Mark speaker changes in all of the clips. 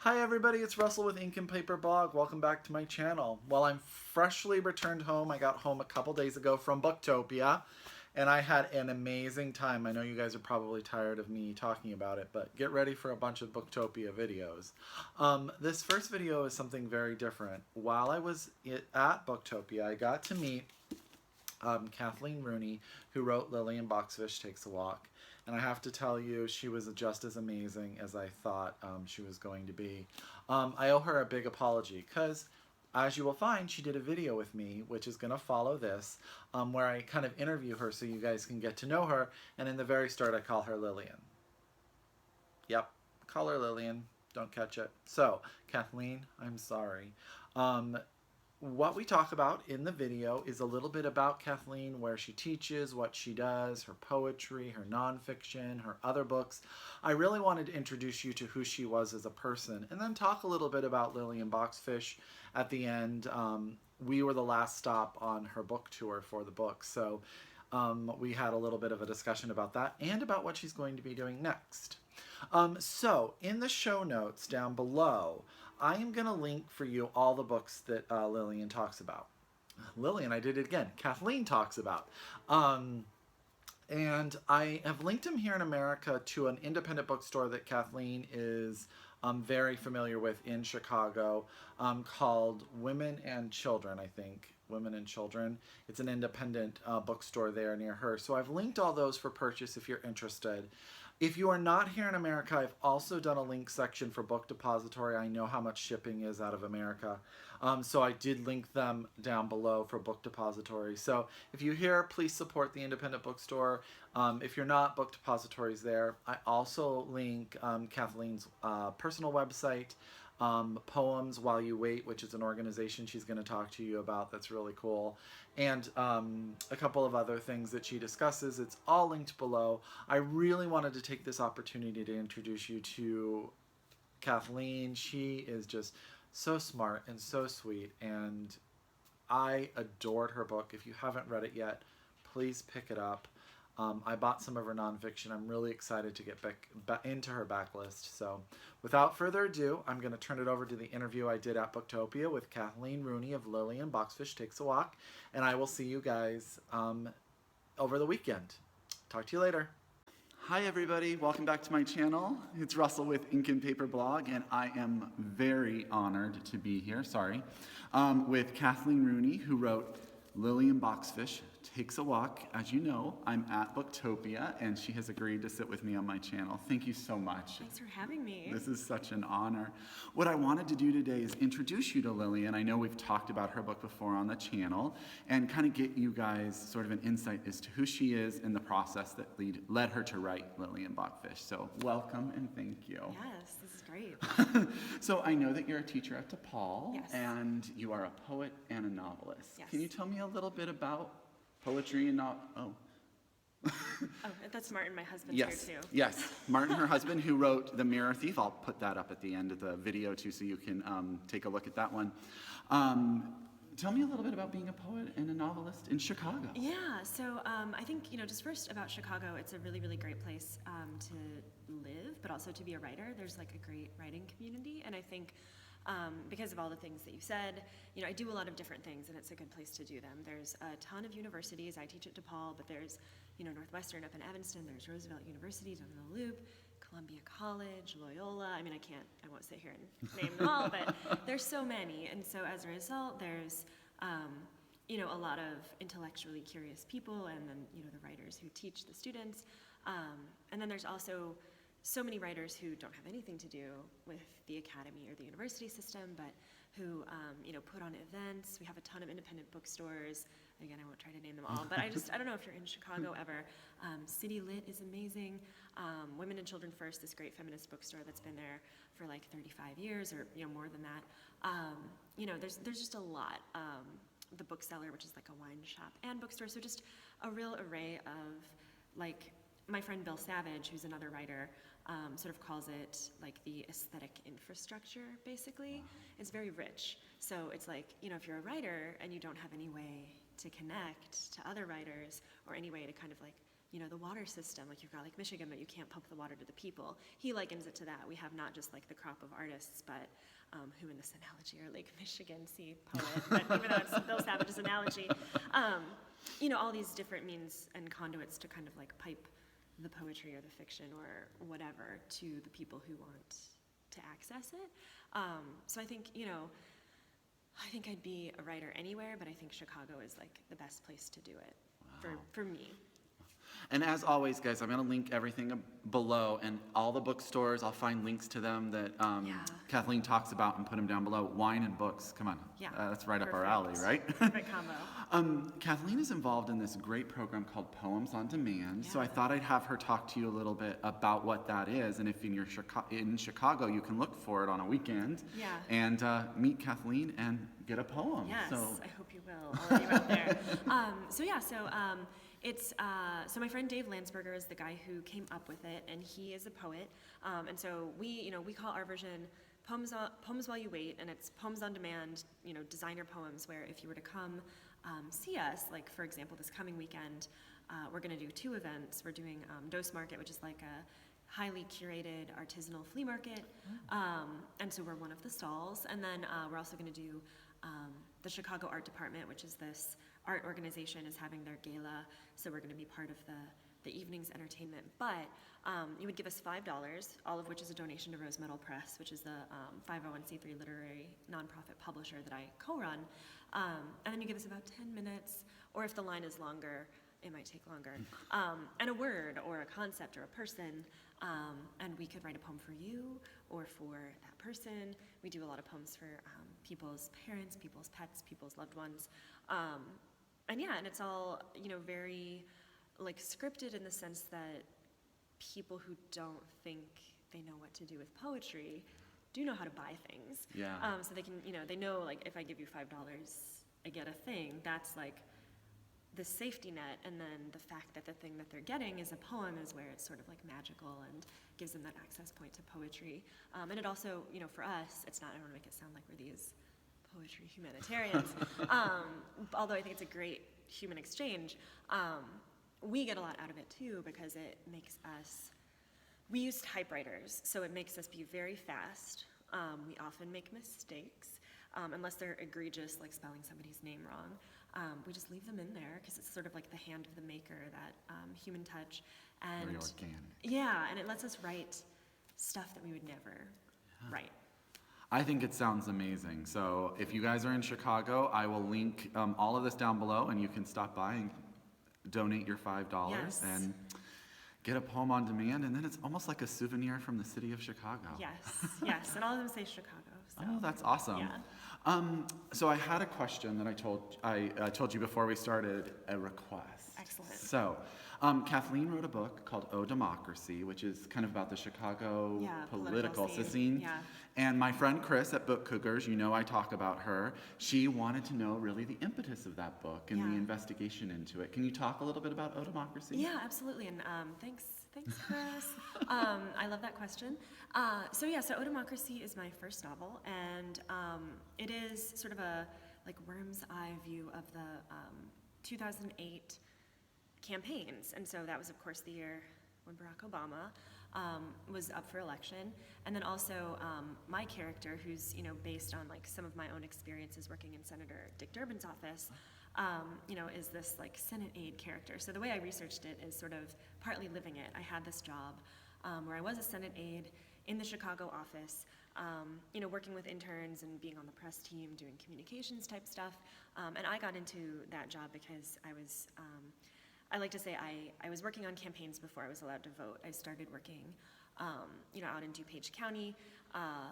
Speaker 1: Hi everybody, it's Russell with Ink and Paper Blog. Welcome back to my channel. Well, I'm freshly returned home. I got home a couple days ago from Booktopia, and I had an amazing time. I know you guys are probably tired of me talking about it, but get ready for a bunch of Booktopia videos. This first video is something very different. While I was at Booktopia, I got to meet Kathleen Rooney, who wrote Lillian Boxfish Takes a Walk. And I have to tell you, she was just as amazing as I thought she was going to be. I owe her a big apology because, as you will find, she did a video with me, which is going to follow this, where I kind of interview her so you guys can get to know her. And in the very start, I call her Lillian. Yep, call her Lillian. Don't catch it. So, Kathleen, I'm sorry. What we talk about in the video is a little bit about Kathleen, where she teaches, what she does, her poetry, her nonfiction, her other books. I really wanted to introduce you to who she was as a person, and then talk a little bit about Lillian Boxfish at the end. We were the last stop on her book tour for the book, so we had a little bit of a discussion about that and about what she's going to be doing next. So in the show notes down below, I am going to link for you all the books that Lillian talks about. Lillian, I did it again. Kathleen talks about. And I have linked them here in America to an independent bookstore that Kathleen is very familiar with in Chicago, called Women and Children, I think. Women and Children. It's an independent bookstore there near her. So I've linked all those for purchase if you're interested. If you are not here in America, I've also done a link section for Book Depository. I know how much shipping is out of America. So I did link them down below for Book Depository. So if you're here, please support the independent bookstore. If you're not, Book Depository's there. I also link Kathleen's personal website, Poems While You Wait, which is an organization she's going to talk to you about that's really cool, and a couple of other things that she discusses. It's all linked below. I really wanted to take this opportunity to introduce you to Kathleen. She is just so smart and so sweet, and I adored her book. If you haven't read it yet, please pick it up. I bought some of her nonfiction. I'm really excited to get back into her backlist. So without further ado, I'm going to turn it over to the interview I did at Booktopia with Kathleen Rooney of Lillian Boxfish Takes a Walk. And I will see you guys over the weekend. Talk to you later. Hi everybody, welcome back to my channel. It's Russell with Ink and Paper Blog, and I am very honored to be here, with Kathleen Rooney, who wrote Lillian Boxfish Takes a Walk. As you know, I'm at Booktopia, and she has agreed to sit with me on my channel. Thank you so much.
Speaker 2: Thanks for having me.
Speaker 1: This is such an honor. What I wanted to do today is introduce you to Lillian. I know we've talked about her book before on the channel, and kind of get you guys sort of an insight as to who she is and the process that led her to write Lillian Boxfish. So welcome and thank you.
Speaker 2: Yes, this is great.
Speaker 1: So I know that you're a teacher at DePaul,
Speaker 2: Yes.
Speaker 1: and you are a poet and a novelist.
Speaker 2: Yes.
Speaker 1: Can you tell me a little bit about poetry and
Speaker 2: Oh, that's Martin, my husband's
Speaker 1: Yes,
Speaker 2: here too.
Speaker 1: yes. Martin, her husband, who wrote The Mirror Thief. I'll put that up at the end of the video too, so you can take a look at that one. Tell me a little bit about being a poet and a novelist in Chicago.
Speaker 2: Yeah, so I think, just first about Chicago, it's a really, really great place to live, but also to be a writer. There's like a great writing community, and I think because of all the things that you said, I do a lot of different things, and it's a good place to do them. There's a ton of universities. I teach at DePaul, but there's, Northwestern up in Evanston. There's Roosevelt University down in the Loop, Columbia College, Loyola. I won't sit here and name them all, but there's so many. And so as a result, there's, a lot of intellectually curious people, and then, the writers who teach the students. And then there's also so many writers who don't have anything to do with the academy or the university system, but who, put on events. We have a ton of independent bookstores. Again, I won't try to name them all, but I don't know if you're in Chicago ever. City Lit is amazing. Women and Children First, this great feminist bookstore that's been there for like 35 years or, more than that. There's just a lot. The Book Cellar, which is like a wine shop and bookstore. So just a real array of, like, my friend Bill Savage, who's another writer, sort of calls it like the aesthetic infrastructure, basically. It's very rich. So it's like, if you're a writer and you don't have any way to connect to other writers or any way to kind of like the water system, like you've got Lake Michigan, but you can't pump the water to the people. He likens it to that. We have not just like the crop of artists, but who in this analogy are Lake Michigan, see poet, but even though it's Bill Savage's analogy, all these different means and conduits to kind of like pipe the poetry or the fiction or whatever to the people who want to access it. So I think, I think I'd be a writer anywhere, but I think Chicago is like the best place to do it for me.
Speaker 1: And as always, guys, I'm going to link everything below, and all the bookstores, I'll find links to them that Kathleen talks about and put them down below. Wine and books, come on.
Speaker 2: Yeah.
Speaker 1: That's right up our alley, right?
Speaker 2: Perfect combo.
Speaker 1: Kathleen is involved in this great program called Poems on Demand, so I thought I'd have her talk to you a little bit about what that is, and if in Chicago, you can look for it on a weekend and meet Kathleen and get a poem.
Speaker 2: Yes, I hope you will, all of you out there. So my friend Dave Landsberger is the guy who came up with it, and he is a poet. And so we call our version Poems While You Wait, and it's Poems on Demand, designer poems, where if you were to come see us, like for example, this coming weekend, we're gonna do 2 events. We're doing Dose Market, which is like a highly curated artisanal flea market, and so we're one of the stalls. And then we're also gonna do the Chicago Art Department, which is this art organization, is having their gala, so we're going to be part of the evening's entertainment. But you would give us $5, all of which is a donation to Rose Metal Press, which is the 501c3 literary nonprofit publisher that I co-run. And then you give us about 10 minutes, or if the line is longer, it might take longer, and a word or a concept or a person, and we could write a poem for you or for that person. We do a lot of poems for people's parents, people's pets, people's loved ones. And it's all, very like scripted in the sense that people who don't think they know what to do with poetry do know how to buy things.
Speaker 1: Yeah.
Speaker 2: So they can, they know like if I give you $5, I get a thing. That's like the safety net, and then the fact that the thing that they're getting is a poem is where it's sort of like magical and gives them that access point to poetry. And it also, for us, it's not, I don't want to make it sound like we're these poetry humanitarians, although I think it's a great human exchange. We get a lot out of it too, because it makes us, we use typewriters, so it makes us be very fast. We often make mistakes, unless they're egregious, like spelling somebody's name wrong. We just leave them in there because it's sort of like the hand of the maker, that human touch. And
Speaker 1: very organic.
Speaker 2: Yeah, and it lets us write stuff that we would never write.
Speaker 1: I think it sounds amazing. So if you guys are in Chicago, I will link all of this down below, and you can stop by and donate your $5 and get a poem on demand, and then it's almost like a souvenir from the city of Chicago.
Speaker 2: Yes, and all of them say Chicago. So.
Speaker 1: Oh, that's awesome.
Speaker 2: Yeah.
Speaker 1: So I had a question that I told you before we started, a request.
Speaker 2: Excellent.
Speaker 1: So Kathleen wrote a book called Oh Democracy, which is kind of about the Chicago political scene.
Speaker 2: Yeah.
Speaker 1: And my friend Chris at Book Cougars, I talk about her, she wanted to know really the impetus of that book and the investigation into it. Can you talk a little bit about Oh Democracy?
Speaker 2: Yeah, absolutely. And thanks, Chris. I love that question. So Oh Democracy is my first novel, and it is sort of a like worm's eye view of the 2008 campaigns. And so that was, of course, the year when Barack Obama was up for election. And then also my character, who's, based on like some of my own experiences working in Senator Dick Durbin's office, is this like Senate aide character. So the way I researched it is sort of partly living it. I had this job where I was a Senate aide in the Chicago office, working with interns and being on the press team, doing communications type stuff. And I got into that job because I was, I like to say I was working on campaigns before I was allowed to vote. I started working, out in DuPage County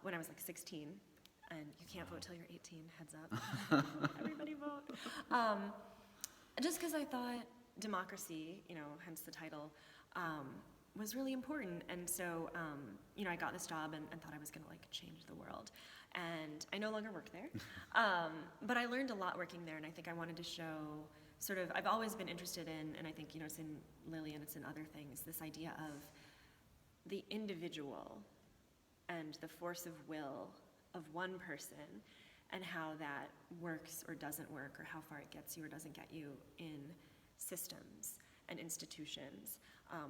Speaker 2: when I was like 16. And you can't vote till you're 18, heads up. Everybody vote. Just because I thought democracy, hence the title, was really important. And so, I got this job and thought I was gonna like change the world. And I no longer work there. But I learned a lot working there, and I think I wanted to show sort of, I've always been interested in, and I think, it's in Lillian, it's in other things, this idea of the individual and the force of will of one person, and how that works or doesn't work, or how far it gets you or doesn't get you in systems. and institutions,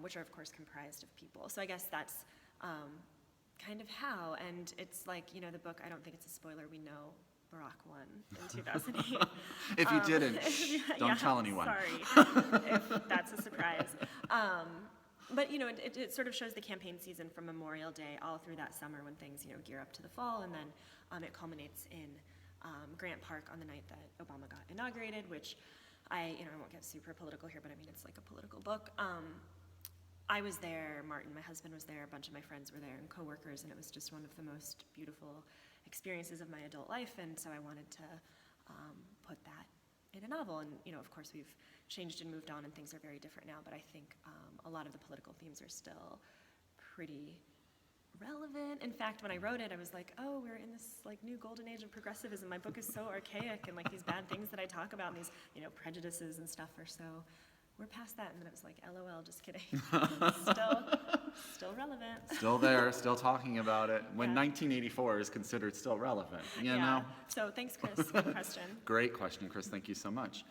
Speaker 2: which are of course comprised of people. So I guess that's kind of how, and it's like, the book, I don't think it's a spoiler, we know Barack won in 2008.
Speaker 1: If you didn't, don't tell anyone.
Speaker 2: Sorry, if that's a surprise. But it sort of shows the campaign season from Memorial Day all through that summer when things gear up to the fall, and then it culminates in Grant Park on the night that Obama got inaugurated, which I won't get super political here, but I mean it's like a political book. I was there, Martin, my husband was there, a bunch of my friends were there, and coworkers, and it was just one of the most beautiful experiences of my adult life, and so I wanted to put that in a novel. And of course we've changed and moved on and things are very different now, but I think a lot of the political themes are still pretty relevant. In fact, when I wrote it, I was like, oh, we're in this like new golden age of progressivism. My book is so archaic, and like these bad things that I talk about and these prejudices and stuff are so, we're past that. And then it was like, LOL, just kidding. Still relevant.
Speaker 1: Still there, still talking about it. When 1984 is considered still relevant, you know?
Speaker 2: So thanks, Chris. Good question.
Speaker 1: Great question, Chris. Thank you so much.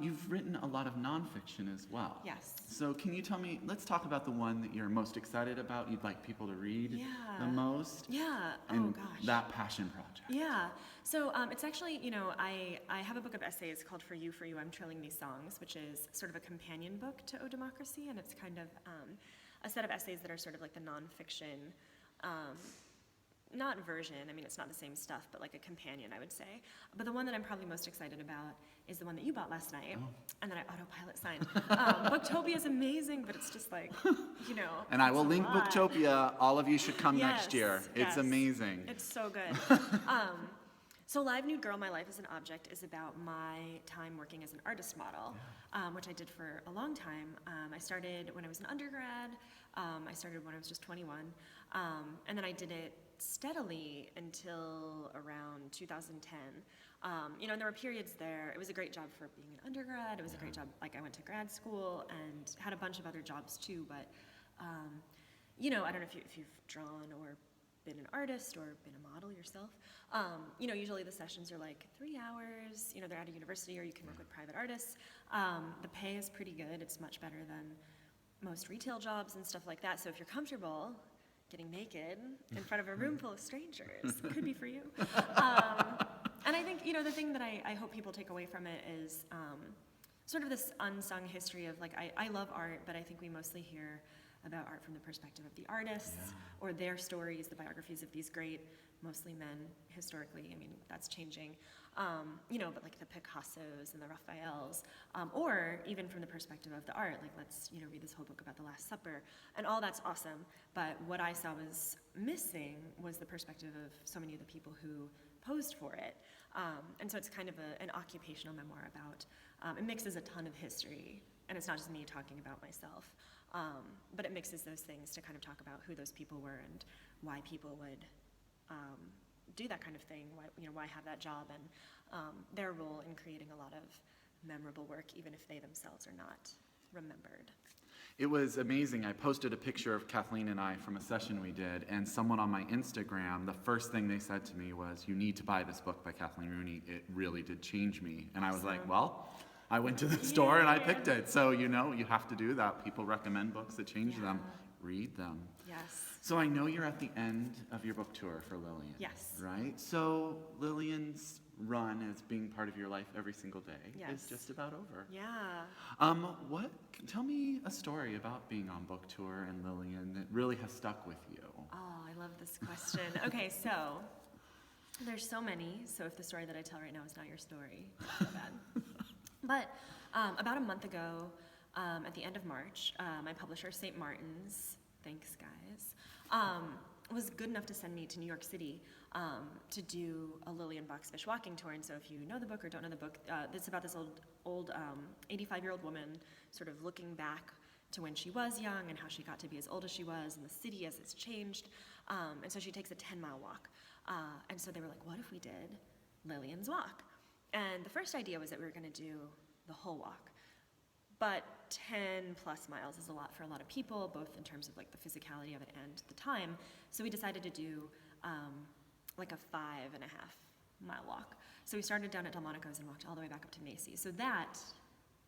Speaker 1: You've written a lot of nonfiction as well.
Speaker 2: Yes.
Speaker 1: So can you tell me, let's talk about the one that you're most excited about, you'd like people to read the most?
Speaker 2: Yeah.
Speaker 1: And
Speaker 2: gosh.
Speaker 1: that passion project.
Speaker 2: Yeah. So it's actually, I have a book of essays called For You, I'm Trilling These Songs, which is sort of a companion book to O Democracy, and it's kind of a set of essays that are sort of like the nonfiction, not version, I mean it's not the same stuff, but like a companion, I would say. But the one that I'm probably most excited about is the one that you bought last night, and that I autopilot signed. Booktopia is amazing, but it's just like,
Speaker 1: And I will link Booktopia. All of you should come next year. It's amazing.
Speaker 2: It's so good. So Live Nude Girl, My Life as an Object is about my time working as an artist model, which I did for a long time. I started when I was an undergrad. I started when I was just 21. And then I did it steadily until around 2010. And there were periods there. It was a great job for being an undergrad. It was a great job, like I went to grad school and had a bunch of other jobs too. But, I don't know if you've drawn or been an artist or been a model yourself. Usually the sessions are like 3 hours. They're at a university or you can work with private artists. The pay is pretty good. It's much better than most retail jobs and stuff like that. So if you're comfortable getting naked in front of a room full of strangers, it could be for you. And I think, the thing that I hope people take away from it is sort of this unsung history of like, I love art, but I think we mostly hear about art from the perspective of the artists or their stories, the biographies of these great, mostly men historically. I mean, that's changing. But like the Picassos and the Raphaels, or even from the perspective of the art, like let's, read this whole book about the Last Supper, and all that's awesome. But what I saw was missing was the perspective of so many of the people who posed for it. And so it's kind of an occupational memoir about, it mixes a ton of history, and it's not just me talking about myself, but it mixes those things to kind of talk about who those people were and why people would do that kind of thing, why have that job, and their role in creating a lot of memorable work, even if they themselves are not remembered.
Speaker 1: It was amazing. I posted a picture of Kathleen and I from a session we did, and someone on my Instagram, the first thing they said to me was, you need to buy this book by Kathleen Rooney. It really did change me. And I was like, well, I went to the store and I picked it. So, you have to do that. People recommend books that change them. Read them.
Speaker 2: Yes.
Speaker 1: So I know you're at the end of your book tour for Lillian.
Speaker 2: Yes.
Speaker 1: Right? So Lillian's run as being part of your life every single day is just about over.
Speaker 2: Yeah.
Speaker 1: Tell me a story about being on book tour and Lillian that really has stuck with you.
Speaker 2: Oh, I love this question. Okay, so there's so many. So if the story that I tell right now is not your story, it's so bad. But about a month ago, at the end of March, my publisher, St. Martin's, thanks guys, was good enough to send me to New York City to do a Lillian Boxfish walking tour. And so if you know the book or don't know the book, it's about this old 85-year-old woman sort of looking back to when she was young and how she got to be as old as she was and the city as it's changed. And so she takes a 10-mile walk. And so they were like, what if we did Lillian's Walk? And the first idea was that we were going to do the whole walk. But 10 plus miles is a lot for a lot of people, both in terms of like the physicality of it and the time. So we decided to do like a 5.5-mile walk. So we started down at Delmonico's and walked all the way back up to Macy's. So that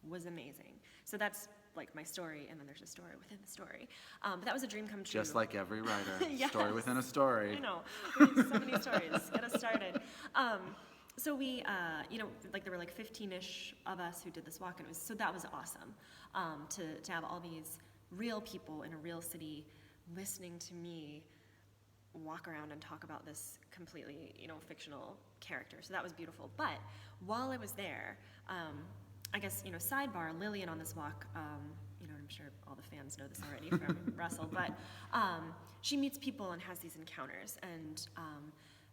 Speaker 2: was amazing. So that's like my story, and then there's a story within the story. But that was a dream come true.
Speaker 1: Just like every writer,
Speaker 2: Yes.
Speaker 1: story within a story.
Speaker 2: I know, we need so many stories, get us started. So we, like there were like 15-ish of us who did this walk, and so that was awesome, to have all these real people in a real city listening to me walk around and talk about this completely, fictional character. So that was beautiful. But while I was there, I guess, sidebar, Lillian on this walk, I'm sure all the fans know this already from Russell, but she meets people and has these encounters. And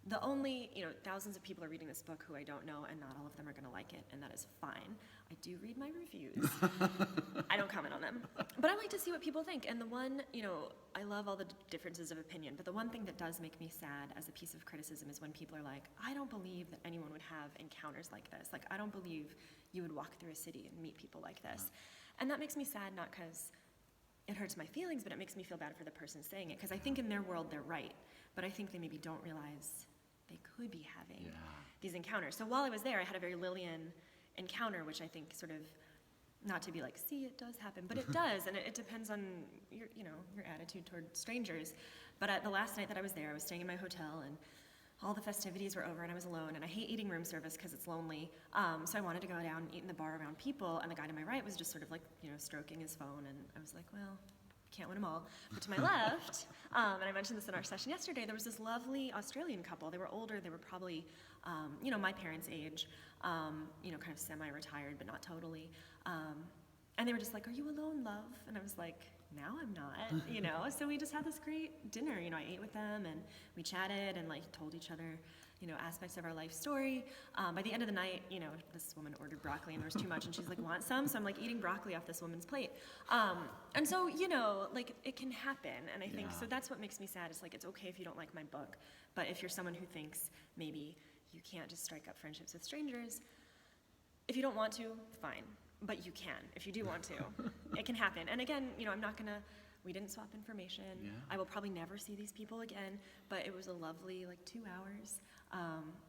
Speaker 2: the only, thousands of people are reading this book who I don't know, and not all of them are going to like it, and that is fine. I do read my reviews. I don't comment on them. But I like to see what people think. And the one, I love all the differences of opinion, but the one thing that does make me sad as a piece of criticism is when people are like, I don't believe that anyone would have encounters like this. Like, I don't believe you would walk through a city and meet people like this. And that makes me sad, not because it hurts my feelings, but it makes me feel bad for the person saying it, because I think in their world they're right, but I think they maybe don't realize they could be having these encounters. So while I was there, I had a very Lillian encounter, which I think sort of, not to be like, see, it does happen, but it does, and it depends on your attitude toward strangers. But the last night that I was there, I was staying in my hotel, and all the festivities were over, and I was alone, and I hate eating room service because it's lonely, so I wanted to go down and eat in the bar around people, and the guy to my right was just sort of like, stroking his phone, and I was like, well, can't win them all. But to my left, and I mentioned this in our session yesterday, there was this lovely Australian couple. They were older. They were probably, my parents' age, kind of semi-retired, but not totally. And they were just like, are you alone, love? And I was like, now I'm not, So we just had this great dinner. I ate with them, and we chatted and, like, told each other, aspects of our life story. By the end of the night, this woman ordered broccoli, and there was too much, and she's like, want some? So I'm, like, eating broccoli off this woman's plate. And so, like, it can happen, and I think, so that's what makes me sad. It's like, it's okay if you don't like my book, but if you're someone who thinks maybe you can't just strike up friendships with strangers, if you don't want to, fine. But you can, if you do want to. It can happen. And again, we didn't swap information.
Speaker 1: Yeah.
Speaker 2: I will probably never see these people again, but it was a lovely, 2 hours.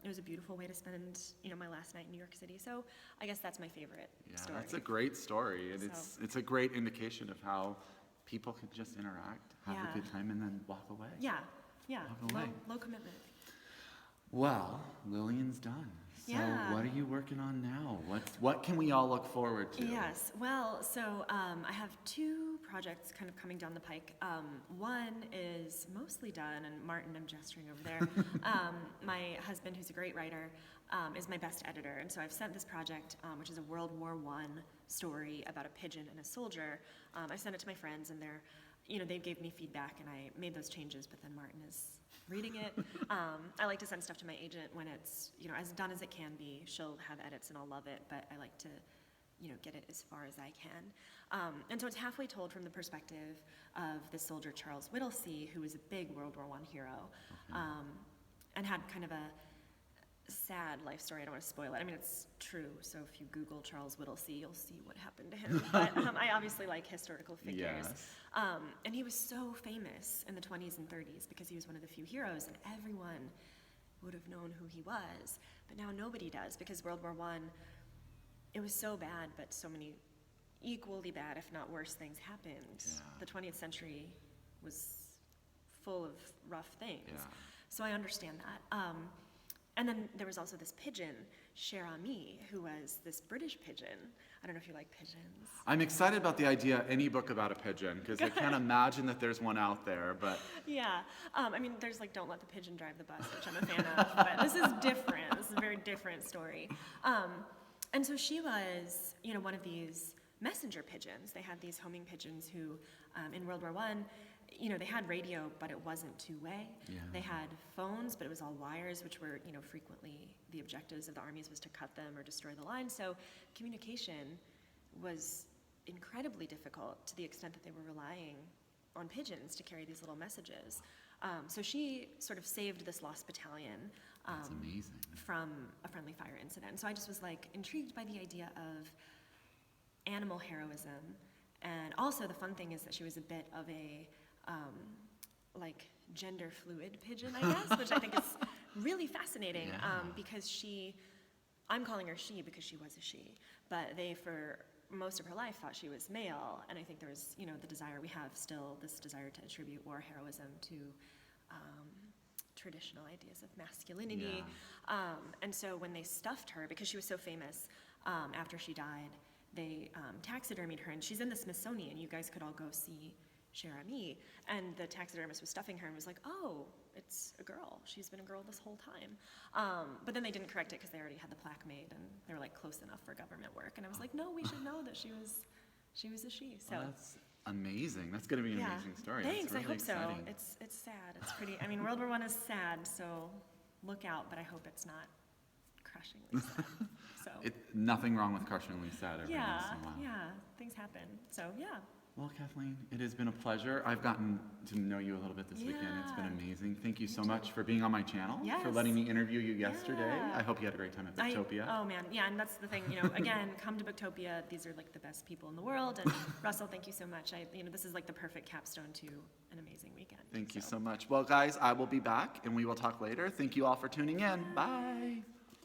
Speaker 2: It was a beautiful way to spend, my last night in New York City. So I guess that's my favorite story.
Speaker 1: That's a great story. And it's a great indication of how people can just interact, have a good time, and then walk away.
Speaker 2: Yeah.
Speaker 1: Walk away.
Speaker 2: Low commitment.
Speaker 1: Well, Lillian's done. So what are you working on now? What can we all look forward to?
Speaker 2: Yes, well, so I have 2 projects kind of coming down the pike. One is mostly done, and Martin, I'm gesturing over there. My husband, who's a great writer, is my best editor, and so I've sent this project, which is a World War I story about a pigeon and a soldier. I sent it to my friends, and they gave me feedback, and I made those changes, but then Martin is reading it. I like to send stuff to my agent when it's, as done as it can be. She'll have edits and I'll love it, but I like to, get it as far as I can. And so it's halfway told from the perspective of the soldier Charles Whittlesey, who was a big World War I hero, and had kind of a sad life story. I don't want to spoil it. I mean, it's true, so if you Google Charles Whittlesey, you'll see what happened to him. But I obviously like historical figures.
Speaker 1: Yes.
Speaker 2: And he was so famous in the 20s and 30s because he was one of the few heroes, and everyone would have known who he was. But now nobody does, because World War I, it was so bad, but so many equally bad, if not worse, things happened.
Speaker 1: Yeah.
Speaker 2: The 20th century was full of rough things.
Speaker 1: Yeah.
Speaker 2: So I understand that. And then there was also this pigeon, Cher Ami, who was this British pigeon. I don't know if you like pigeons.
Speaker 1: I'm excited about the idea, any book about a pigeon, because I can't imagine that there's one out there, but...
Speaker 2: Yeah. I mean, there's Don't Let the Pigeon Drive the Bus, which I'm a fan of, but this is different. This is a very different story. And so she was, one of these messenger pigeons. They had these homing pigeons who, in World War I, they had radio, but it wasn't two-way. Yeah. They had phones, but it was all wires, which were, frequently the objectives of the armies was to cut them or destroy the line. So communication was incredibly difficult to the extent that they were relying on pigeons to carry these little messages. So she sort of saved this lost battalion
Speaker 1: That's amazing.
Speaker 2: from a friendly fire incident. So I just was intrigued by the idea of animal heroism. And also the fun thing is that she was a bit of a gender fluid pigeon, I guess, which I think is really fascinating.
Speaker 1: Yeah.
Speaker 2: Because I'm calling her she because she was a she, but they for most of her life thought she was male, and I think there was, the desire, we have still this desire to attribute war heroism to traditional ideas of masculinity. And so when they stuffed her, because she was so famous, after she died, they taxidermied her, and she's in the Smithsonian. You guys could all go see Cher Ami, and the taxidermist was stuffing her and was like, oh, it's a girl. She's been a girl this whole time. But then they didn't correct it because they already had the plaque made, and they were like close enough for government work. And I was like, no, we should know that she was a she. So
Speaker 3: that's amazing. That's going to be an amazing story.
Speaker 2: Thanks.
Speaker 3: Really
Speaker 2: I hope
Speaker 3: exciting.
Speaker 2: so. It's sad. It's pretty. I mean, World War I is sad, so look out. But I hope it's not crushingly sad. So
Speaker 3: Nothing wrong with crushingly sad every once in a while.
Speaker 2: Yeah, things happen. So yeah.
Speaker 3: Well, Kathleen, it has been a pleasure. I've gotten to know you a little bit this weekend. It's been amazing. Thank you so much for being on my channel, for letting me interview you yesterday. I hope you had a great time at Booktopia.
Speaker 2: Oh man, yeah, and that's the thing, again, come to Booktopia. These are like the best people in the world. And Russell, thank you so much. This is like the perfect capstone to an amazing weekend.
Speaker 1: Thank you so much. Well, guys, I will be back and we will talk later. Thank you all for tuning in. Bye.